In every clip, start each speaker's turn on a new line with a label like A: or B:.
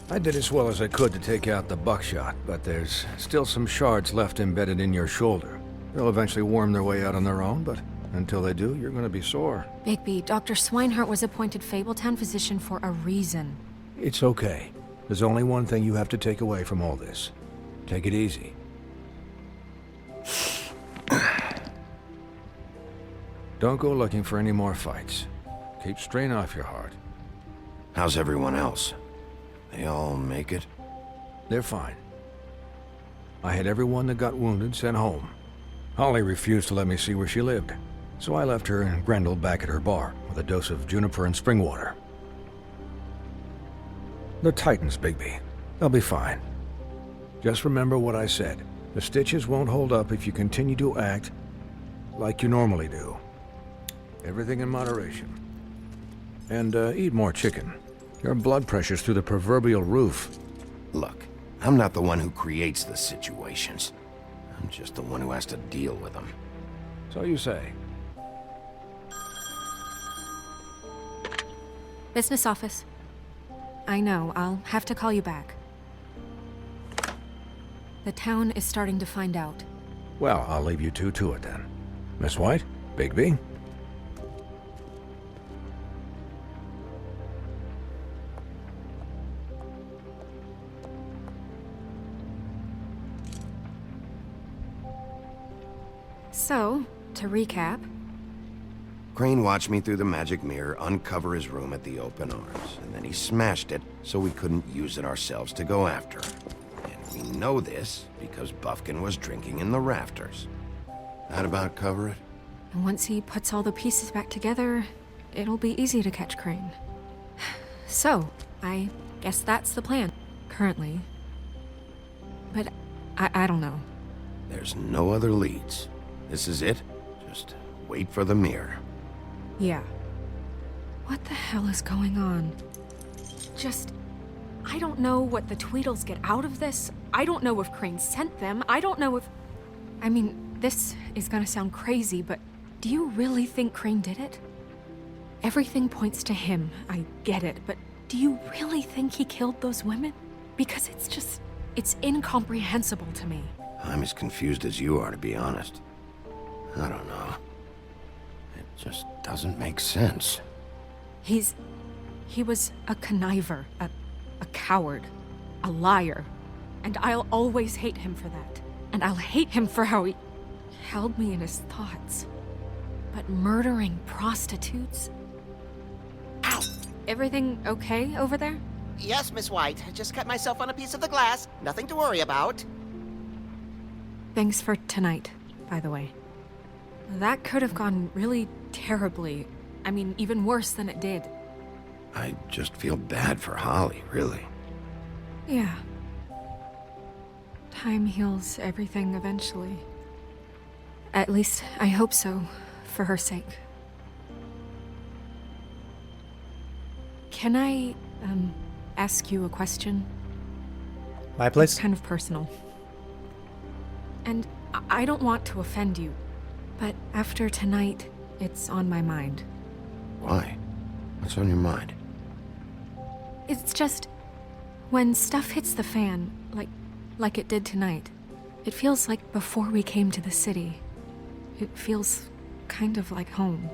A: I did as well as I could to take out the buckshot, but there's still some shards left embedded in your shoulder. They'll eventually worm their way out on their own, but until they do, you're gonna be sore.
B: Bigby, Dr. Swinehart was appointed Fabletown physician for a reason.
A: It's okay. There's only one thing you have to take away from all this. Take it easy. Don't go looking for any more fights. Keep strain off your heart.
C: How's everyone else? They all make it?
A: They're fine. I had everyone that got wounded sent home. Holly refused to let me see where she lived, so I left her and Grendel back at her bar with a dose of juniper and spring water. They're Titans, Bigby. They'll be fine. Just remember what I said. The stitches won't hold up if you continue to act like you normally do. Everything in moderation. And eat more chicken. Your blood pressure's through the proverbial roof.
C: Look, I'm not the one who creates the situations. I'm just the one who has to deal with them.
A: So you say.
B: Business office. I know, I'll have to call you back. The town is starting to find out.
A: Well, I'll leave you two to it then. Miss White? Bigby?
B: So, to recap...
C: Crane watched me through the magic mirror uncover his room at the open arms, and then he smashed it so we couldn't use it ourselves to go after him. And we know this because Buffkin was drinking in the rafters. That about cover it?
B: And once he puts all the pieces back together, it'll be easy to catch Crane. So, I guess that's the plan, currently. But I don't know.
C: There's no other leads. This is it. Just wait for the mirror.
B: Yeah. What the hell is going on? I don't know what the Tweedles get out of this. I don't know if Crane sent them. I don't know if... I mean, this is gonna sound crazy, but do you really think Crane did it? Everything points to him, I get it, but do you really think he killed those women? Because it's incomprehensible to me.
C: I'm as confused as you are, to be honest. I don't know. It just doesn't make sense.
B: He was a conniver, a coward, a liar. And I'll always hate him for that. And I'll hate him for how he held me in his thoughts. But murdering prostitutes? Ow! Everything okay over there?
D: Yes, Miss White. Just cut myself on a piece of the glass. Nothing to worry about.
B: Thanks for tonight, by the way. That could have gone really terribly. I mean, even worse than it did.
C: I just feel bad for Holly, really.
B: Yeah. Time heals everything eventually. At least, I hope so, for her sake. Can I, ask you a question?
E: My place?
B: It's kind of personal. And I don't want to offend you, but after tonight, it's on my mind.
C: Why? What's on your mind?
B: It's just, when stuff hits the fan, like it did tonight, it feels like before we came to the city. It feels kind of like home.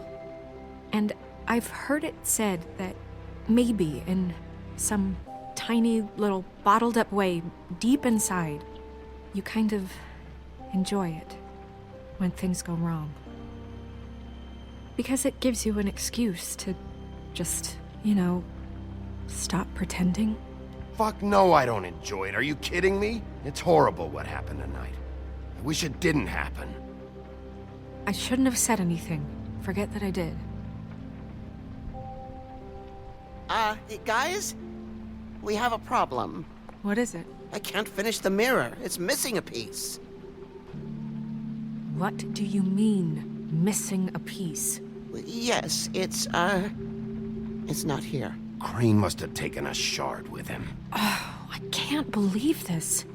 B: And I've heard it said that maybe in some tiny little bottled up way deep inside, you kind of enjoy it when things go wrong. Because it gives you an excuse to just, stop pretending.
C: Fuck no, I don't enjoy it. Are you kidding me? It's horrible what happened tonight. I wish it didn't happen.
B: I shouldn't have said anything. Forget that I did.
D: Guys? We have a problem.
B: What is it?
D: I can't finish the mirror. It's missing a piece.
B: What do you mean, missing a piece?
D: Yes, it's not here.
C: Crane must have taken a shard with him.
B: Oh, I can't believe this.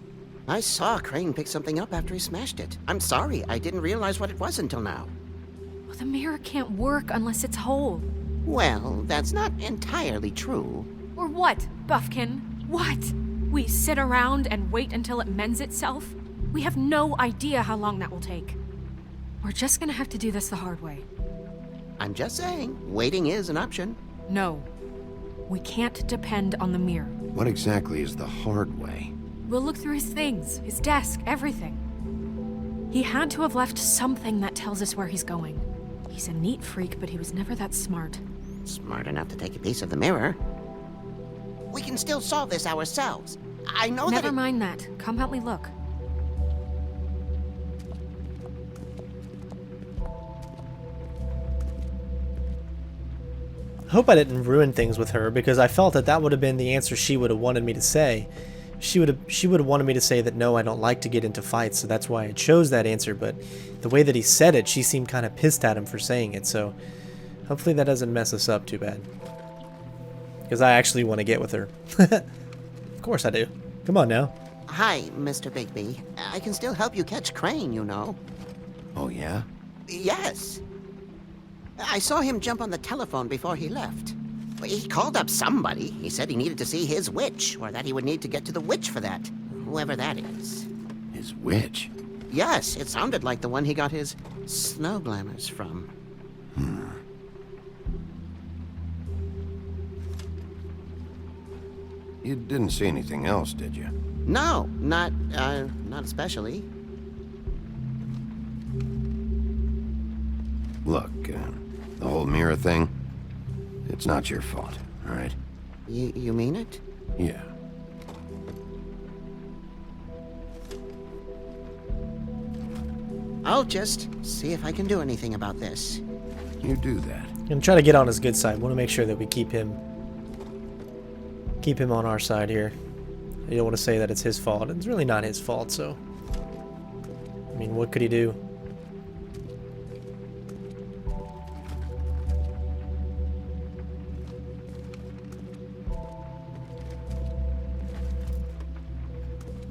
D: I saw Crane pick something up after he smashed it. I'm sorry, I didn't realize what it was until now.
B: Well, the mirror can't work unless it's whole.
D: Well, that's not entirely true.
B: Or what, Buffkin? What? We sit around and wait until it mends itself? We have no idea how long that will take. We're just gonna have to do this the hard way.
D: I'm just saying, waiting is an option.
B: No. We can't depend on the mirror.
C: What exactly is the hard way?
B: We'll look through his things, his desk, everything. He had to have left something that tells us where he's going. He's a neat freak, but he was never that smart.
D: Smart enough to take a piece of the mirror. We can still solve this ourselves. I know that
B: Never mind that. Come help me look.
E: I hope I didn't ruin things with her, because I felt that that would have been the answer she would have wanted me to say. She would have wanted me to say that no, I don't like to get into fights, so that's why I chose that answer, but the way that he said it, she seemed kind of pissed at him for saying it, so hopefully that doesn't mess us up too bad. Because I actually want to get with her. Of course I do. Come on now.
D: Hi, Mr. Bigby. I can still help you catch Crane, you know.
C: Oh, yeah?
D: Yes. I saw him jump on the telephone before he left. He called up somebody. He said he needed to see his witch, or that he would need to get to the witch for that. Whoever that is.
C: His witch?
D: Yes, it sounded like the one he got his snow glamours from.
C: You didn't see anything else, did you?
D: No, not especially.
C: Look, the whole mirror thing, it's not your fault, all right?
D: You mean it?
C: Yeah.
D: I'll just see if I can do anything about this.
C: You do that.
E: I'm gonna try to get on his good side. Want to make sure that we keep him on our side here. I don't want to say that it's his fault. It's really not his fault, so I mean, what could he do?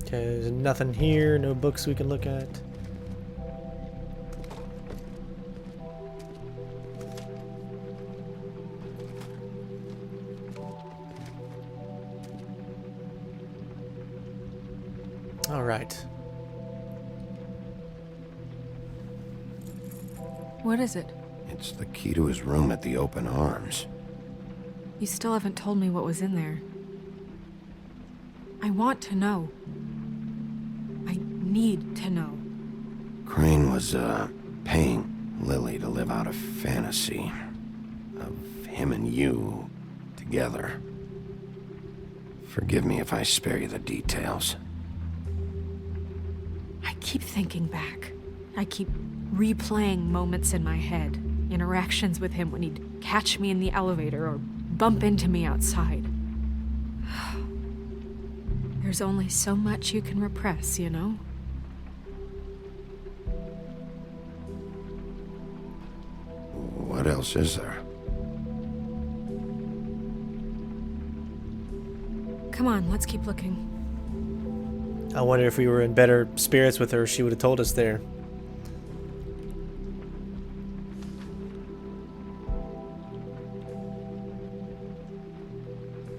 E: Okay, there's nothing here, no books we can look at. All right.
B: What is it?
C: It's the key to his room at the Open Arms.
B: You still haven't told me what was in there. I want to know. I need to know.
C: Crane was, paying Lily to live out a fantasy of him and you together. Forgive me if I spare you the details.
B: I keep thinking back. I keep replaying moments in my head. Interactions with him when he'd catch me in the elevator or bump into me outside. There's only so much you can repress, you know?
C: What else is there?
B: Come on, let's keep looking.
E: I wonder if we were in better spirits with her, she would have told us there.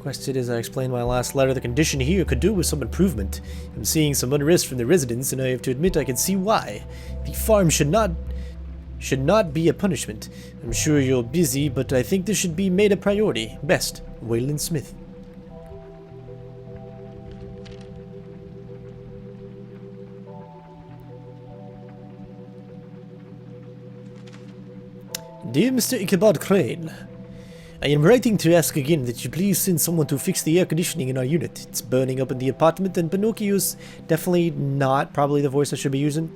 E: Quested as I explained my last letter, the condition here could do with some improvement. I'm seeing some unrest from the residents, and I have to admit I can see why. The farm should not be a punishment. I'm sure you're busy, but I think this should be made a priority. Best, Waylon Smith. Dear Mr. Ichabod Crane, I am writing to ask again that you please send someone to fix the air conditioning in our unit. It's burning up in the apartment, and Pinocchio's definitely not probably the voice I should be using.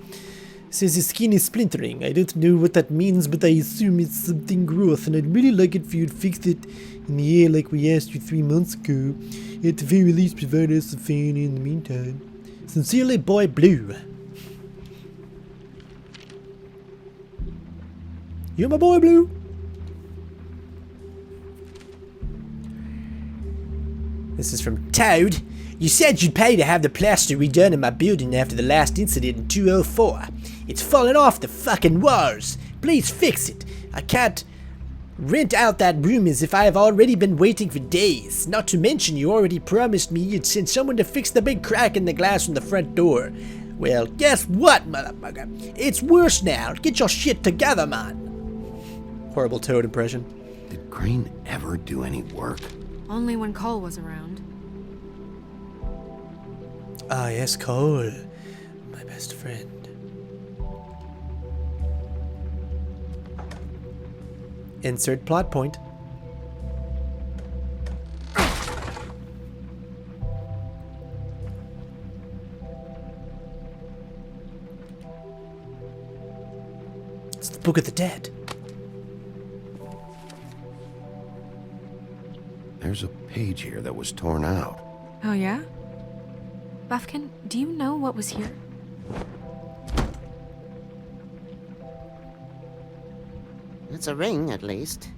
E: Says his skin is splintering. I don't know what that means, but I assume it's something gross, and I'd really like it if you'd fix it in the air like we asked you 3 months ago. At the very least, provide us a fan in the meantime. Sincerely, Boy Blue. You're my boy, Blue. This is from Toad. You said you'd pay to have the plaster redone in my building after the last incident in 204. It's falling off the fucking walls. Please fix it. I can't Rent out that room as if I have already been waiting for days. Not to mention you already promised me you'd send someone to fix the big crack in the glass from the front door. Well, guess what, motherfucker? It's worse now. Get your shit together, man. Horrible Toad impression.
C: Did Crane ever do any work?
B: Only when Cole was around.
E: Ah, yes, Cole. My best friend. Insert plot point. It's the Book of the Dead.
C: There's a page here that was torn out.
B: Oh, yeah? Buffkin, do you know what was here?
D: It's a ring, at least.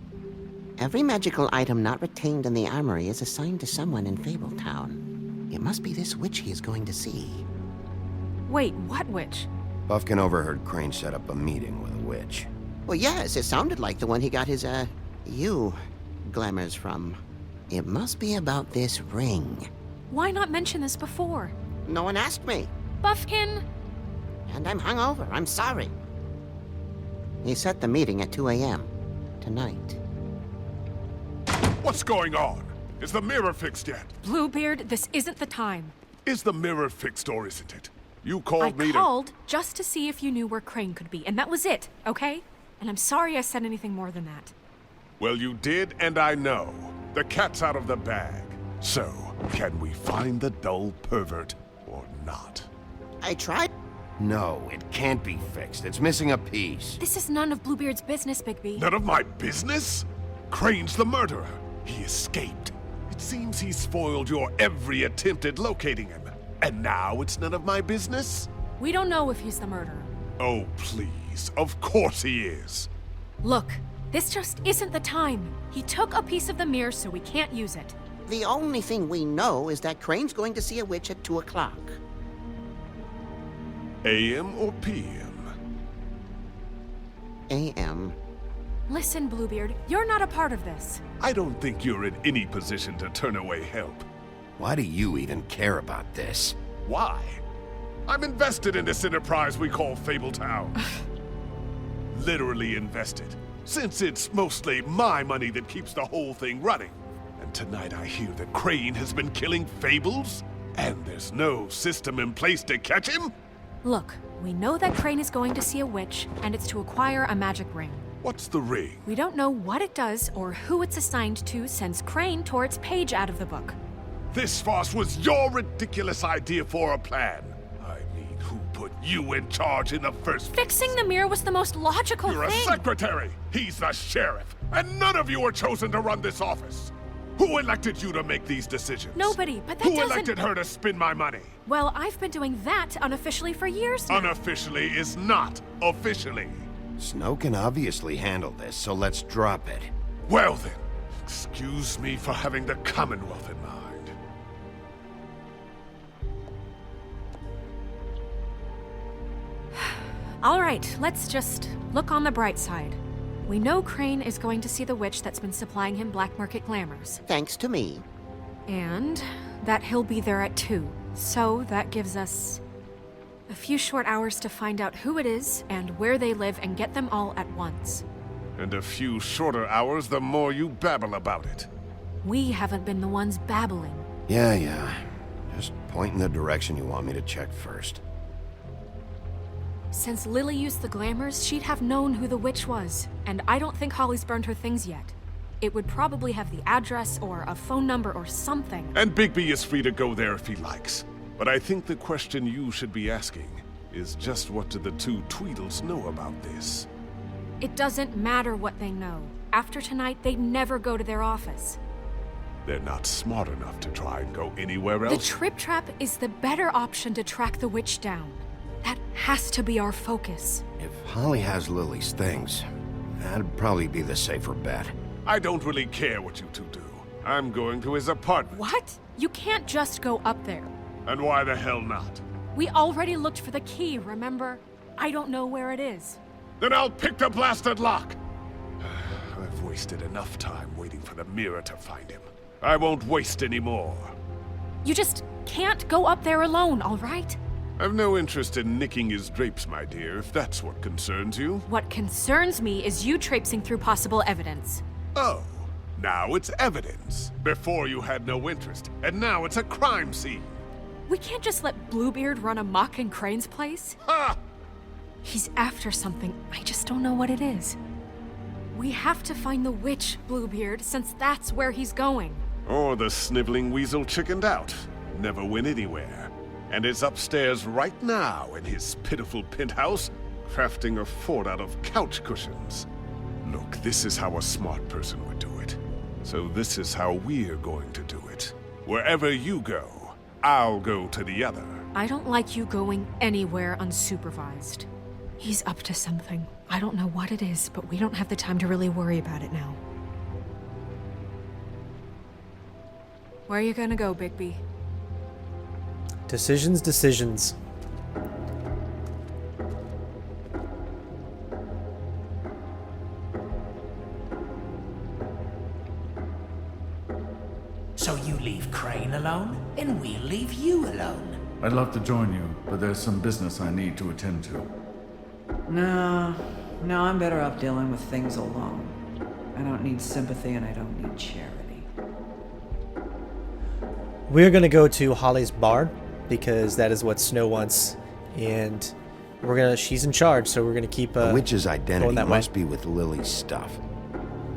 D: Every magical item not retained in the armory is assigned to someone in Fabletown. It must be this witch he is going to see.
B: Wait, what witch?
C: Buffkin overheard Crane set up a meeting with a witch.
D: Well, yes, it sounded like the one he got his, glamours from. It must be about this ring.
B: Why not mention this before?
D: No one asked me.
B: Buffkin!
D: And I'm hungover. I'm sorry. He set the meeting at 2 a.m. tonight.
F: What's going on? Is the mirror fixed yet?
B: Bluebeard, this isn't the time.
F: Is the mirror fixed or isn't it? You called me
B: I
F: to...
B: called just to see if you knew where Crane could be, and that was it, okay? And I'm sorry I said anything more than that.
F: Well, you did, and I know. The cat's out of the bag. So, can we find the dull pervert or not?
D: I tried.
C: No, it can't be fixed. It's missing a piece.
B: This is none of Bluebeard's business, Bigby.
F: None of my business? Crane's the murderer. He escaped. It seems he spoiled your every attempt at locating him. And now it's none of my business?
B: We don't know if he's the murderer.
F: Oh, please. Of course he is.
B: Look, this just isn't the time. He took a piece of the mirror, so we can't use it.
D: The only thing we know is that Crane's going to see a witch at 2 o'clock.
F: AM or PM?
D: A.M.
B: Listen, Bluebeard, you're not a part of this.
F: I don't think you're in any position to turn away help.
C: Why do you even care about this?
F: Why? I'm invested in this enterprise we call Fabletown. Literally invested, since it's mostly my money that keeps the whole thing running. And tonight I hear that Crane has been killing fables, and there's no system in place to catch him?
B: Look, we know that Crane is going to see a witch, and it's to acquire a magic ring.
F: What's the ring?
B: We don't know what it does or who it's assigned to since Crane tore its page out of the book.
F: This farce was your ridiculous idea for a plan. I mean, who put you in charge in the first place?
B: Fixing the mirror was the most logical
F: You're
B: thing.
F: a secretary! He's the sheriff! And none of you were chosen to run this office! Who elected you to make these decisions?
B: Nobody, but that
F: Who
B: doesn't...
F: elected her to spend my money?
B: Well, I've been doing that unofficially for years now.
F: Unofficially is not officially.
C: Snow can obviously handle this, so let's drop it.
F: Well then, excuse me for having the Commonwealth in mind.
B: All right, let's just look on the bright side. We know Crane is going to see the witch that's been supplying him black market glamours.
D: Thanks to me.
B: And that he'll be there at 2. So that gives us a few short hours to find out who it is and where they live and get them all at once.
F: And a few shorter hours, the more you babble about it.
B: We haven't been the ones babbling.
C: Yeah. Just point in the direction you want me to check first.
B: Since Lily used the glamours, she'd have known who the witch was. And I don't think Holly's burned her things yet. It would probably have the address or a phone number or something.
F: And Bigby is free to go there if he likes. But I think the question you should be asking is just what do the two Tweedles know about this?
B: It doesn't matter what they know. After tonight, they'd never go to their office.
F: They're not smart enough to try and go anywhere
B: The
F: else.
B: Trip Trap is the better option to track the witch down. That has to be our focus.
C: If Holly has Lily's things, that'd probably be the safer bet.
F: I don't really care what you two do. I'm going to his apartment.
B: What? You can't just go up there.
F: And why the hell not?
B: We already looked for the key, remember? I don't know where it is.
F: Then I'll pick the blasted lock. I've wasted enough time waiting for the mirror to find him. I won't waste any more.
B: You just can't go up there alone, all right?
F: I've no interest in nicking his drapes, my dear, if that's what concerns you.
B: What concerns me is you traipsing through possible evidence.
F: Oh, now it's evidence. Before you had no interest, and now it's a crime scene.
B: We can't just let Bluebeard run amok in Crane's place.
F: Ha!
B: He's after something, I just don't know what it is. We have to find the witch, Bluebeard, since that's where he's going.
F: Or the sniveling weasel chickened out. Never went anywhere. And is upstairs right now in his pitiful penthouse, crafting a fort out of couch cushions. Look, this is how a smart person would do it. So this is how we're going to do it. Wherever you go, I'll go to the other.
B: I don't like you going anywhere unsupervised. He's up to something. I don't know what it is, but we don't have the time to really worry about it now. Where are you gonna go, Bigby?
E: Decisions, decisions.
G: So you leave Crane alone, and we'll leave you alone.
H: I'd love to join you, but there's some business I need to attend to.
I: No, I'm better off dealing with things alone. I don't need sympathy and I don't need charity.
E: We're gonna go to Holly's bar because that is what Snow wants, and she's in charge, so we're gonna keep
C: The witch's identity
E: going that way.
C: must be with Lily's stuff.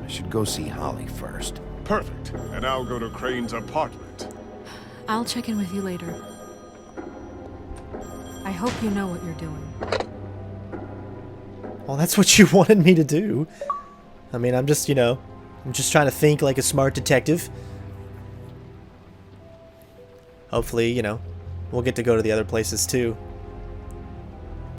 C: I should go see Holly first.
F: Perfect. And I'll go to Crane's apartment.
B: I'll check in with you later. I hope you know what you're doing.
E: Well, that's what you wanted me to do. I mean, I'm just trying to think like a smart detective. Hopefully, we'll get to go to the other places too.